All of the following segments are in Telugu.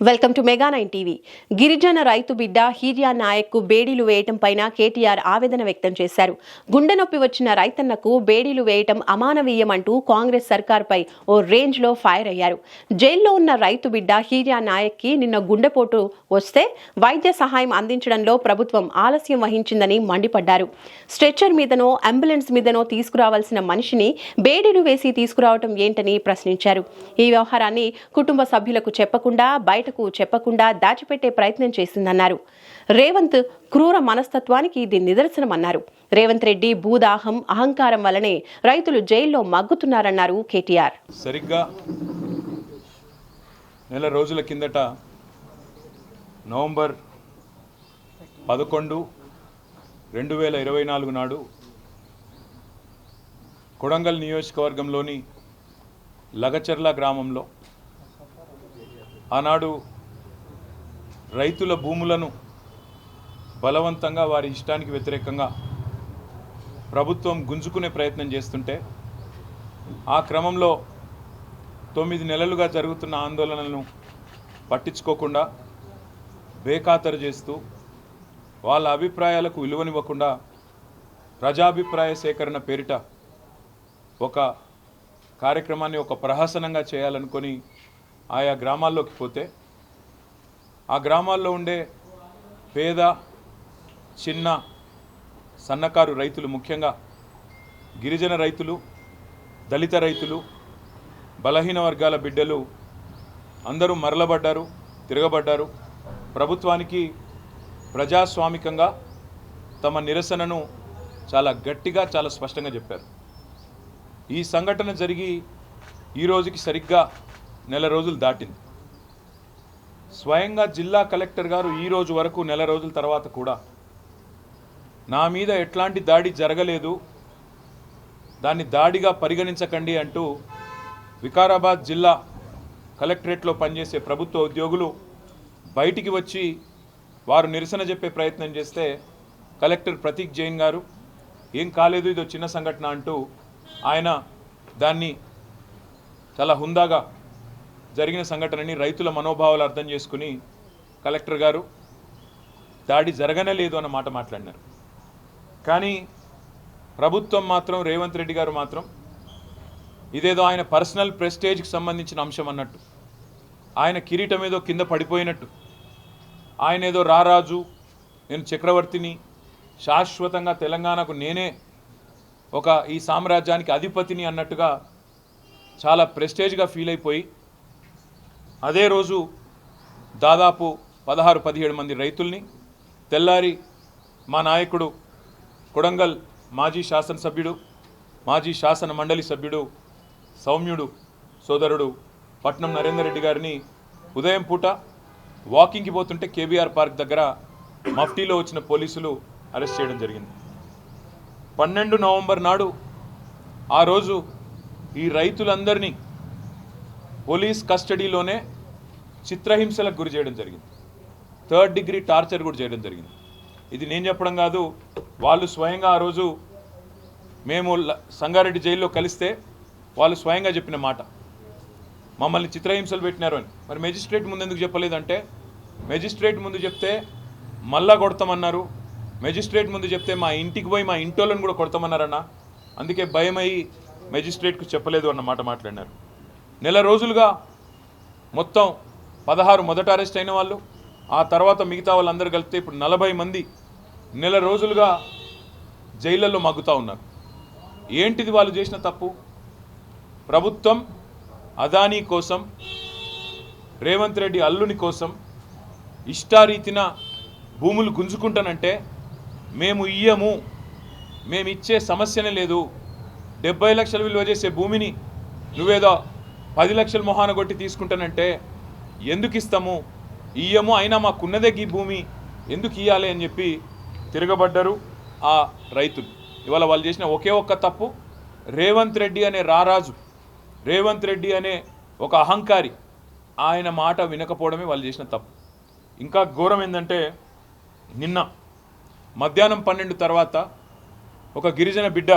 Welcome to mega 9 TV. గిరిజన రైతు బిడ్డ హీరియా నాయక్కు బేడీలు వేయటం పైన కేటీఆర్ ఆవేదన వ్యక్తం చేశారు. గుండె నొప్పి వచ్చిన రైతన్నకు బేడీలు వేయటం అమానవీయమంటూ కాంగ్రెస్ సర్కార్పై ఓ రేంజ్లో ఫైర్ అయ్యారు. జైల్లో ఉన్న రైతు బిడ్డ హీరియా నాయక్కి నిన్న గుండెపోటు వస్తే వైద్య సహాయం అందించడంలో ప్రభుత్వం ఆలస్యం వహించిందని మండిపడ్డారు. స్ట్రెచ్చర్ మీదనో అంబులెన్స్ మీదనో తీసుకురావాల్సిన మనిషిని బేడీలు వేసి తీసుకురావటం ఏంటని ప్రశ్నించారు. ఈ వ్యవహారాన్ని కుటుంబ సభ్యులకు చెప్పకుండా చెప్పకుండా దాచిపెట్టే ప్రయత్నం చేసిందన్నారు. రేవంత్ క్రూర మనస్తత్వానికి ఇది నిదర్శనమన్నారు. రేవంత్ రెడ్డి భూదాహం అహంకారం వల్లనే రైతులు జైల్లో మగ్గుతున్నారన్నారు కేటీఆర్. సరిగ్గా నెల రోజుల కిందట నవంబర్ 11, 2024 నాడు కొడంగల్ నియోజకవర్గంలోని లగచర్ల గ్రామంలో ఆనాడు రైతుల భూములను బలవంతంగా వారి ఇష్టానికి వ్యతిరేకంగా ప్రభుత్వం గుంజుకునే ప్రయత్నం చేస్తుంటే ఆ క్రమంలో 9 నెలలుగా జరుగుతున్న ఆందోళనలను పట్టించుకోకుండా బేఖాతరు చేస్తూ వాళ్ళ అభిప్రాయాలకు విలువనివ్వకుండా ప్రజాభిప్రాయ సేకరణ పేరిట ఒక కార్యక్రమాన్ని ఒక ప్రహసనంగా చేయాలనుకొని ఆయా గ్రామాల్లోకి పోతే ఆ గ్రామాల్లో ఉండే పేద చిన్న సన్నకారు రైతులు, ముఖ్యంగా గిరిజన రైతులు, దళిత రైతులు, బలహీన వర్గాల బిడ్డలు అందరూ మరలబడ్డారు, తిరగబడ్డారు. ప్రభుత్వానికి ప్రజాస్వామికంగా తమ నిరసనను చాలా గట్టిగా, చాలా స్పష్టంగా చెప్పారు. ఈ సంఘటన జరిగి ఈ రోజుకి సరిగ్గా నెల రోజులు దాటింది. స్వయంగా జిల్లా కలెక్టర్ గారు ఈ రోజు వరకు నెల రోజుల తర్వాత కూడా నా మీద ఎట్లాంటి దాడి జరగలేదు, దాన్ని దాడిగా పరిగణించకండి అంటూ వికారాబాద్ జిల్లా కలెక్టరేట్లో పనిచేసే ప్రభుత్వ ఉద్యోగులు బయటికి వచ్చి వారు నిరసన చెప్పే ప్రయత్నం చేస్తే కలెక్టర్ ప్రతీక్ జైన్ గారు ఏం కాలేదు, ఇదో చిన్న సంఘటన అంటూ ఆయన దాన్ని చాలా హుందాగా జరిగిన సంఘటనని రైతుల మనోభావాలు అర్థం చేసుకుని కలెక్టర్ గారు దాడి జరగనే లేదు అన్న మాట మాట్లాడినారు. కానీ ప్రభుత్వం మాత్రం, రేవంత్ రెడ్డి గారు మాత్రం ఇదేదో ఆయన పర్సనల్ ప్రెస్టేజ్కి సంబంధించిన అంశం అన్నట్టు, ఆయన కిరీటం ఏదో కింద పడిపోయినట్టు, ఆయన ఏదో రారాజు, నేను చక్రవర్తిని, శాశ్వతంగా తెలంగాణకు నేనే ఈ సామ్రాజ్యానికి అధిపతిని అన్నట్టుగా చాలా ప్రెస్టేజ్గా ఫీల్ అయిపోయి అదే రోజు దాదాపు 16-17 మంది రైతుల్ని తెల్లారి మా నాయకుడు కొడంగల్ మాజీ శాసనసభ్యుడు, మాజీ శాసన మండలి సభ్యుడు, సౌమ్యుడు సోదరుడు పట్నం నరేందర్ రెడ్డి గారిని ఉదయం పూట వాకింగ్కి పోతుంటే కేబీఆర్ పార్క్ దగ్గర మఫ్టీలో వచ్చిన పోలీసులు అరెస్ట్ చేయడం జరిగింది. 12 నవంబర్ నాడు ఆ రోజు ఈ రైతులందరినీ పోలీస్ కస్టడీలోనే చిత్రహింసలకు గురి చేయడం జరిగింది. 3rd డిగ్రీ టార్చర్ కూడా చేయడం జరిగింది. ఇది నేను చెప్పడం కాదు, వాళ్ళు స్వయంగా ఆ రోజు మేము సంగారెడ్డి జైల్లో కలిస్తే వాళ్ళు స్వయంగా చెప్పిన మాట, మమ్మల్ని చిత్రహింసలు పెట్టినారు అని. మరి మెజిస్ట్రేట్ ముందు ఎందుకు చెప్పలేదంటే, మెజిస్ట్రేట్ ముందు చెప్తే మళ్ళా కొడతామన్నారు, మెజిస్ట్రేట్ ముందు చెప్తే మా ఇంటికి పోయి మా ఇంటోళ్ళని కూడా కొడతామన్నారన్న, అందుకే భయమయ్యి మెజిస్ట్రేట్కు చెప్పలేదు అన్న మాట మాట్లాడినారు. నెల రోజులుగా మొత్తం 16 మొదట అరెస్ట్ అయిన వాళ్ళు, ఆ తర్వాత మిగతా వాళ్ళందరూ కలిపితే ఇప్పుడు 40 మంది నెల రోజులుగా జైళ్ళల్లో మగ్గుతూ ఉన్నారు. ఏంటిది వాళ్ళు చేసిన తప్పు? ప్రభుత్వం అదానీ కోసం, రేవంత్ రెడ్డి అల్లుని కోసం ఇష్టారీతిన భూములు గుంజుకుంటానంటే మేము ఇయ్యము, మేము ఇచ్చే సమస్యనే లేదు, 70 లక్షలు విలువ చేసే భూమిని నువ్వేదో 10 లక్షల మొహాన కొట్టి తీసుకుంటానంటే ఎందుకు ఇస్తాము, ఇయ్యము, అయినా మాకున్నదే ఈ భూమి ఎందుకు ఇవ్వాలి అని చెప్పి తిరగబడ్డారు ఆ రైతులు. ఇవాళ వాళ్ళు చేసిన ఒకే ఒక్క తప్పు, రేవంత్ రెడ్డి అనే రారాజు, రేవంత్ రెడ్డి అనే ఒక అహంకారి ఆయన మాట వినకపోవడమే వాళ్ళు చేసిన తప్పు. ఇంకా ఘోరం ఏంటంటే, నిన్న మధ్యాహ్నం 12 తర్వాత ఒక గిరిజన బిడ్డ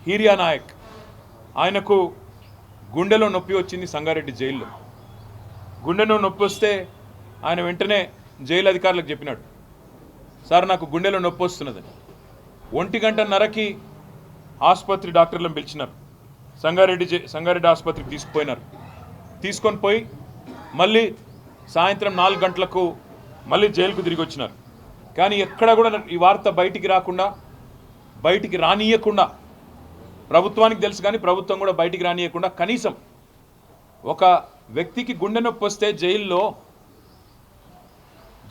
హీరియా నాయక్, ఆయనకు గుండెలో నొప్పి వచ్చింది సంగారెడ్డి జైల్లో. గుండెలో నొప్పి వస్తే ఆయన వెంటనే జైలు అధికారులకు చెప్పినాడు, సార్ నాకు గుండెలో నొప్పి వస్తున్నదని. 1:30కి ఆసుపత్రి డాక్టర్లను పిలిచినారు. సంగారెడ్డి ఆసుపత్రికి తీసుకొని పోయి మళ్ళీ సాయంత్రం 4 గంటలకు మళ్ళీ జైలుకు తిరిగి వచ్చినారు. కానీ ఎక్కడ కూడా ఈ వార్త బయటికి రానియకుండా, ప్రభుత్వానికి తెలుసు కానీ ప్రభుత్వం కూడా బయటికి రానియకుండా, కనీసం ఒక వ్యక్తికి గుండె నొప్పి వస్తే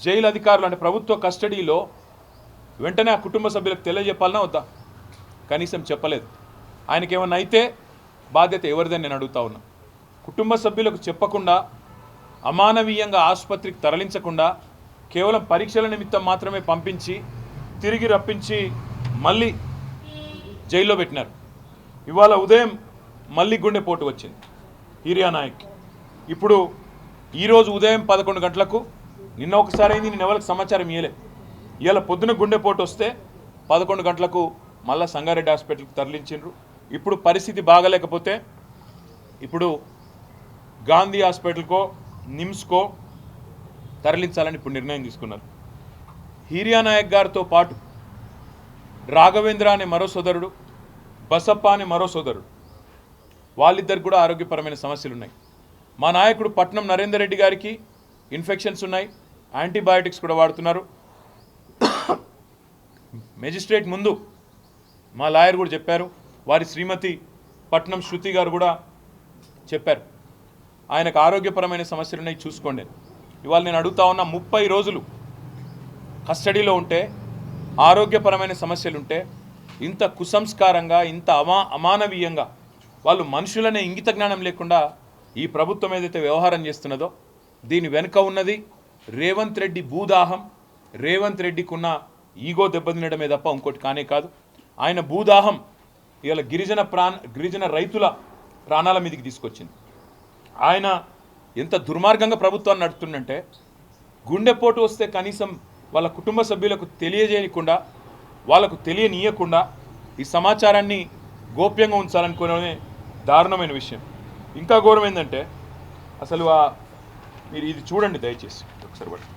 జైలు అధికారులు అంటే ప్రభుత్వ కస్టడీలో వెంటనే ఆ కుటుంబ సభ్యులకు తెలియజెప్పాలన్నా వద్దా? కనీసం చెప్పలేదు. ఆయనకేమన్నా అయితే బాధ్యత ఎవరిదని నేను అడుగుతా ఉన్నా. కుటుంబ సభ్యులకు చెప్పకుండా, అమానవీయంగా ఆసుపత్రికి తరలించకుండా, కేవలం పరీక్షల నిమిత్తం మాత్రమే పంపించి తిరిగి రప్పించి మళ్ళీ జైల్లో పెట్టినారు. ఇవాళ ఉదయం మళ్ళీ గుండెపోటు వచ్చింది హీరియా నాయక్. ఇప్పుడు ఈరోజు ఉదయం 11 గంటలకు, నిన్న ఒకసారి అయింది, నిన్న ఎవరికి సమాచారం ఇవ్వలే. ఇవాళ పొద్దున గుండెపోటు వస్తే 11 గంటలకు మళ్ళీ సంగారెడ్డి హాస్పిటల్కి తరలించిండ్రు. ఇప్పుడు పరిస్థితి బాగలేకపోతే ఇప్పుడు గాంధీ హాస్పిటల్కో నిమ్స్కో తరలించాలని ఇప్పుడు నిర్ణయం తీసుకున్నారు. హీరియా నాయక్ గారితో పాటు రాఘవేంద్ర అనే మరో సోదరుడు, బసప్ప అనే మరో సోదరుడు, వాళ్ళిద్దరికి కూడా ఆరోగ్యపరమైన సమస్యలు ఉన్నాయి. మా నాయకుడు పట్నం నరేందర్ రెడ్డి గారికి ఇన్ఫెక్షన్స్ ఉన్నాయి, యాంటీబయాటిక్స్ కూడా వాడుతున్నారు. మెజిస్ట్రేట్ ముందు మా లాయర్ కూడా చెప్పారు, వారి శ్రీమతి పట్నం శృతి గారు కూడా చెప్పారు, ఆయనకు ఆరోగ్యపరమైన సమస్యలు ఉన్నాయి, చూసుకోండి. ఇవాళ నేను అడుగుతా ఉన్నా, 30 రోజులు కస్టడీలో ఉంటే, ఆరోగ్యపరమైన సమస్యలు ఉంటే, ఇంత కుసంస్కారంగా, ఇంత అమానవీయంగా, వాళ్ళు మనుషులనే ఇంగిత జ్ఞానం లేకుండా ఈ ప్రభుత్వం ఏదైతే వ్యవహారం చేస్తున్నదో, దీని వెనుక ఉన్నది రేవంత్ రెడ్డి భూదాహం, రేవంత్ రెడ్డికి ఉన్న ఈగో దెబ్బతినడమే తప్ప ఇంకోటి కానే కాదు. ఆయన భూదాహం ఇవాళ గిరిజన రైతుల ప్రాణాల మీదకి తీసుకొచ్చింది. ఆయన ఎంత దుర్మార్గంగా ప్రభుత్వాన్ని నడుపుతుందంటే, గుండెపోటు వస్తే కనీసం వాళ్ళ కుటుంబ సభ్యులకు తెలియజేయకుండా, వాళ్ళకు తెలియనీయకుండా ఈ సమాచారాన్ని గోప్యంగా ఉంచాలనుకునే దారుణమైన విషయం. ఇంకా ఘోరం ఏంటంటే, అసలు మీరు ఇది చూడండి దయచేసి ఒకసారి బట్టి.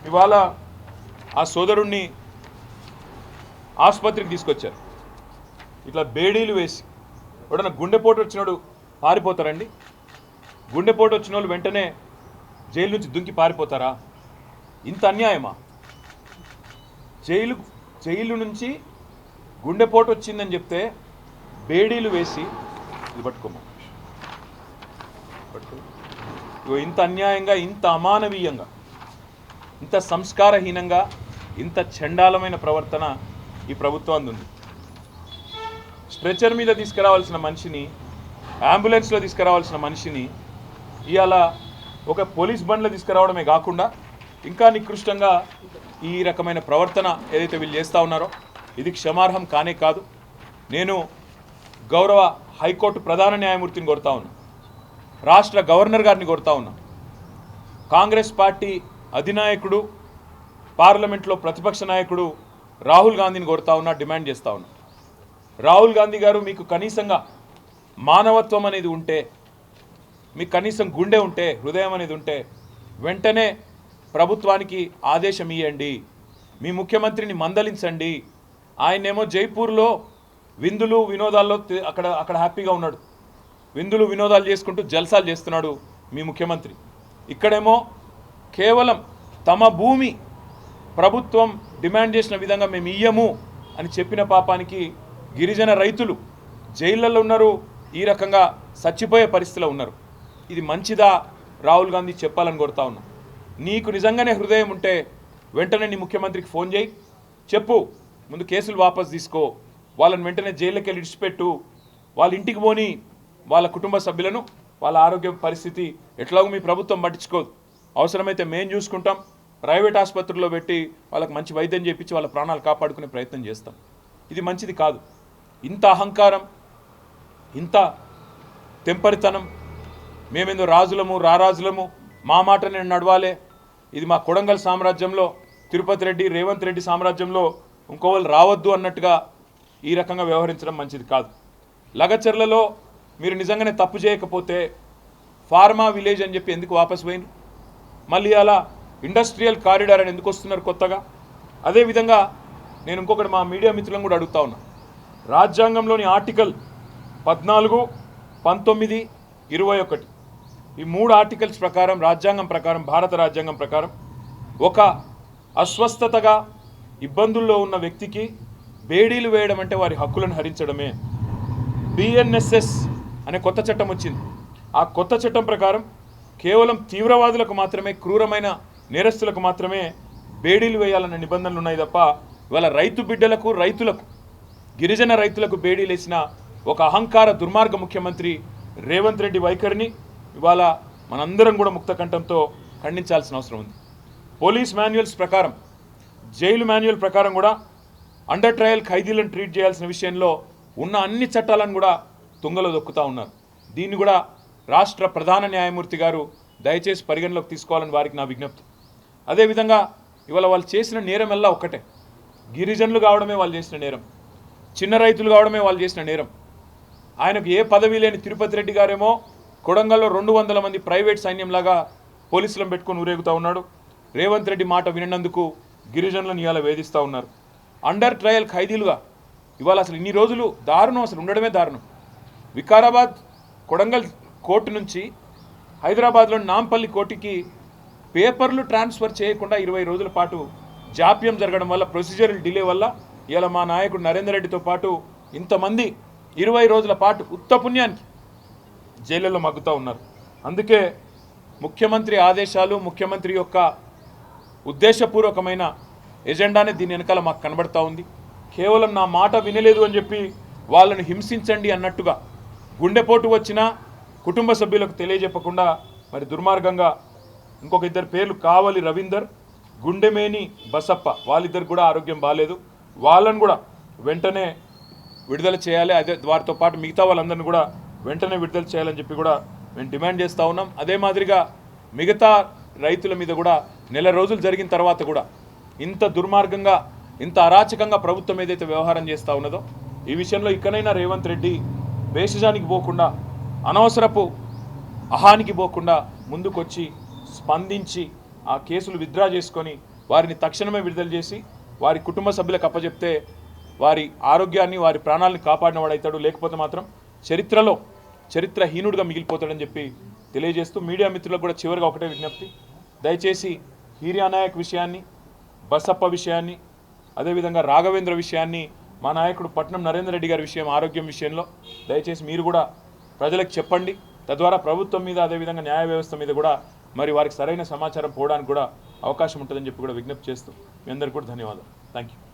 ఇవాళ ఆ సోదరుణ్ణి ఆసుపత్రికి తీసుకొచ్చారు, ఇట్లా బేడీలు వేసి. ఎవడన్నా గుండెపోటు వచ్చినాడు పారిపోతారండి? గుండెపోటు వచ్చిన వాళ్ళు వెంటనే జైలు నుంచి దుంకి పారిపోతారా? ఇంత అన్యాయమా? జైలు నుంచి గుండెపోటు వచ్చిందని చెప్తే బేడీలు వేసి, ఇది పట్టుకోమా, ఇంత అన్యాయంగా, ఇంత అమానవీయంగా, ఇంత సంస్కారహీనంగా, ఇంత చండాలమైన ప్రవర్తన ఈ ప్రభుత్వానికి ఉంది. స్ట్రెచర్ మీద తీసుకురావాల్సిన మనిషిని, అంబులెన్స్లో తీసుకురావాల్సిన మనిషిని ఇవాళ ఒక పోలీస్ బండ్లో తీసుకురావడమే కాకుండా ఇంకా నికృష్టంగా ఈ రకమైన ప్రవర్తన ఏదైతే వీళ్ళు చేస్తూ ఉన్నారో ఇది క్షమార్హం కానే కాదు. నేను గౌరవ హైకోర్టు ప్రధాన న్యాయమూర్తిని కోరుతా ఉన్నా, రాష్ట్ర గవర్నర్ గారిని కోరుతా ఉన్నా, కాంగ్రెస్ పార్టీ అధినాయకుడు, పార్లమెంట్లో ప్రతిపక్ష నాయకుడు రాహుల్ గాంధీని కోరుతా ఉన్నా, డిమాండ్ చేస్తూ ఉన్నా. రాహుల్ గాంధీ గారు, మీకు కనీసంగా మానవత్వం అనేది ఉంటే, మీకు కనీసం గుండె ఉంటే, హృదయం అనేది ఉంటే, వెంటనే ప్రభుత్వానికి ఆదేశం ఇవ్వండి, మీ ముఖ్యమంత్రిని మందలించండి. ఆయనేమో జైపూర్లో విందులు వినోదాల్లో అక్కడ హ్యాపీగా ఉన్నాడు, విందులు వినోదాలు చేసుకుంటూ జల్సాలు చేస్తున్నాడు మీ ముఖ్యమంత్రి. ఇక్కడేమో కేవలం తమ భూమి ప్రభుత్వం డిమాండ్ చేసిన విధంగా మేము ఇయ్యము అని చెప్పిన పాపానికి గిరిజన రైతులు జైళ్ళల్లో ఉన్నారు, ఈ రకంగా చచ్చిపోయే పరిస్థితిలో ఉన్నారు. ఇది మంచిదా? రాహుల్ గాంధీ చెప్పాలని కోరుతా ఉన్నా. నీకు నిజంగానే హృదయం ఉంటే వెంటనే నీ ముఖ్యమంత్రికి ఫోన్ చేయి, చెప్పు, ముందు కేసులు వాపస్ తీసుకో, వాళ్ళని వెంటనే జైల్లోకి వెళ్ళి విడిచిపెట్టు, వాళ్ళ ఇంటికి పోని, వాళ్ళ కుటుంబ సభ్యులను, వాళ్ళ ఆరోగ్య పరిస్థితి ఎట్లాగో మీ ప్రభుత్వం పట్టించుకోదు, అవసరమైతే మేము చూసుకుంటాం, ప్రైవేట్ ఆసుపత్రుల్లో పెట్టి వాళ్ళకి మంచి వైద్యం చేయించి వాళ్ళ ప్రాణాలు కాపాడుకునే ప్రయత్నం చేస్తాం. ఇది మంచిది కాదు. ఇంత అహంకారం, ఇంత తెంపరితనం, మేమేందో రాజులము రారాజులము, మా మాట నేను నడవాలే, ఇది మా కొడంగల్ సామ్రాజ్యంలో తిరుపతి రెడ్డి రేవంత్ రెడ్డి సామ్రాజ్యంలో ఇంకోవాళ్ళు రావద్దు అన్నట్టుగా ఈ రకంగా వ్యవహరించడం మంచిది కాదు. లగచర్లలో మీరు నిజంగానే తప్పు చేయకపోతే ఫార్మా విలేజ్ అని చెప్పి ఎందుకు వాపస్ పోయినారు? మళ్ళీ అలా ఇండస్ట్రియల్ కారిడార్ అని ఎందుకు వస్తున్నారు కొత్తగా? అదేవిధంగా నేను ఇంకొకటి మా మీడియా మిత్రులను కూడా అడుగుతా ఉన్నా. రాజ్యాంగంలోని ఆర్టికల్ 14, 19, 21 ఈ 3 ఆర్టికల్స్ ప్రకారం, రాజ్యాంగం ప్రకారం, భారత రాజ్యాంగం ప్రకారం ఒక అస్వస్థతగా ఇబ్బందుల్లో ఉన్న వ్యక్తికి బేడీలు వేయడం అంటే వారి హక్కులను హరించడమే. బిఎన్ఎస్ఎస్ అనే కొత్త చట్టం వచ్చింది. ఆ కొత్త చట్టం ప్రకారం కేవలం తీవ్రవాదులకు మాత్రమే, క్రూరమైన నేరస్తులకు మాత్రమే బేడీలు వేయాలన్న నిబంధనలు ఉన్నాయి తప్ప ఇవాళ రైతు బిడ్డలకు, రైతులకు, గిరిజన రైతులకు బేడీలు వేసిన ఒక అహంకార దుర్మార్గ ముఖ్యమంత్రి రేవంత్ రెడ్డి వైఖరిని ఇవాళ మనందరం కూడా ముక్త కంఠంతో ఖండించాల్సిన అవసరం ఉంది. పోలీస్ మాన్యువల్స్ ప్రకారం, జైలు మాన్యువల్ ప్రకారం కూడా అండర్ ట్రయల్ ఖైదీలను ట్రీట్ చేయాల్సిన విషయంలో ఉన్న అన్ని చట్టాలను కూడా తుంగలో దొక్కుతూ ఉన్నారు. దీన్ని కూడా రాష్ట్ర ప్రధాన న్యాయమూర్తి గారు దయచేసి పరిగణలోకి తీసుకోవాలని వారికి నా విజ్ఞప్తి. అదేవిధంగా ఇవాళ వాళ్ళు చేసిన నేరం ఎల్లా ఒక్కటే. గిరిజనులు కావడమే వాళ్ళు చేసిన నేరం, చిన్న రైతులు కావడమే వాళ్ళు చేసిన నేరం. ఆయనకు ఏ పదవి లేని తిరుపతి రెడ్డి గారేమో కొడంగల్లో 200 మంది ప్రైవేట్ సైన్యంలాగా పోలీసులను పెట్టుకొని ఊరేగుతూ ఉన్నాడు. రేవంత్ రెడ్డి మాట వినందుకు గిరిజనులను ఇవాళ వేధిస్తూ ఉన్నారు. అండర్ ట్రయల్ ఖైదీలుగా ఇవాళ అసలు ఇన్ని రోజులు దారుణం, అసలు ఉండడమే దారుణం. వికారాబాద్ కొడంగల్ కోర్టు నుంచి హైదరాబాద్లోని నాంపల్లి కోర్టుకి పేపర్లు ట్రాన్స్ఫర్ చేయకుండా 20 రోజుల పాటు జాప్యం జరగడం వల్ల, ప్రొసీజరల్ డిలే వల్ల ఇవాళ మా నాయకుడు నరేందర్ రెడ్డితో పాటు ఇంతమంది 20 రోజుల పాటు ఉత్తపుణ్యానికి జైళ్ళలో మగ్గుతూ ఉన్నారు. అందుకే ముఖ్యమంత్రి ఆదేశాలు, ముఖ్యమంత్రి యొక్క ఉద్దేశపూర్వకమైన ఎజెండానే దీని వెనకాల మాకు కనబడతా ఉంది. కేవలం నా మాట వినలేదు అని చెప్పి వాళ్ళని హింసించండి అన్నట్టుగా గుండెపోటు వచ్చినా కుటుంబ సభ్యులకు తెలియజెప్పకుండా మరి దుర్మార్గంగా ఇంకొక 2 పేర్లు, కావలి రవీందర్, గుండెమేని బసప్ప, వాళ్ళిద్దరు కూడా ఆరోగ్యం బాగాలేదు. వాళ్ళని కూడా వెంటనే విడుదల చేయాలి. అదే వారితో పాటు మిగతా వాళ్ళందరినీ కూడా వెంటనే విడుదల చేయాలని చెప్పి కూడా మేము డిమాండ్ చేస్తూ ఉన్నాం. అదే మాదిరిగా మిగతా రైతుల మీద కూడా నెల రోజులు జరిగిన తర్వాత కూడా ఇంత దుర్మార్గంగా, ఇంత అరాచకంగా ప్రభుత్వం ఏదైతే వ్యవహారం చేస్తూ ఉన్నదో ఈ విషయంలో ఇకనైనా రేవంత్ రెడ్డి భేషజానికి పోకుండా, అనవసరపు అహానికి పోకుండా ముందుకొచ్చి స్పందించి ఆ కేసులు విత్డ్రా చేసుకొని వారిని తక్షణమే విడుదల చేసి వారి కుటుంబ సభ్యులకు అప్పచెప్తే వారి ఆరోగ్యాన్ని, వారి ప్రాణాలను కాపాడిన వాడవుతాడు. లేకపోతే మాత్రం చరిత్రహీనుడిగా మిగిలిపోతాడని చెప్పి తెలియజేస్తూ మీడియా మిత్రులకు కూడా చివరిగా ఒకటే విజ్ఞప్తి. దయచేసి హీరియా నాయక్ విషయాన్ని, బసప్ప విషయాన్ని, అదేవిధంగా రాఘవేంద్ర విషయాన్ని, మా నాయకుడు పట్నం నరేందర్ రెడ్డి గారి విషయం, ఆరోగ్యం విషయంలో దయచేసి మీరు కూడా ప్రజలకు చెప్పండి. తద్వారా ప్రభుత్వం మీద, అదేవిధంగా న్యాయ వ్యవస్థ మీద కూడా మరి వారికి సరైన సమాచారం పోవడానికి కూడా అవకాశం ఉంటుందని చెప్పి కూడా విజ్ఞప్తి చేస్తూ మీ అందరికీ కూడా ధన్యవాదాలు. Thank you.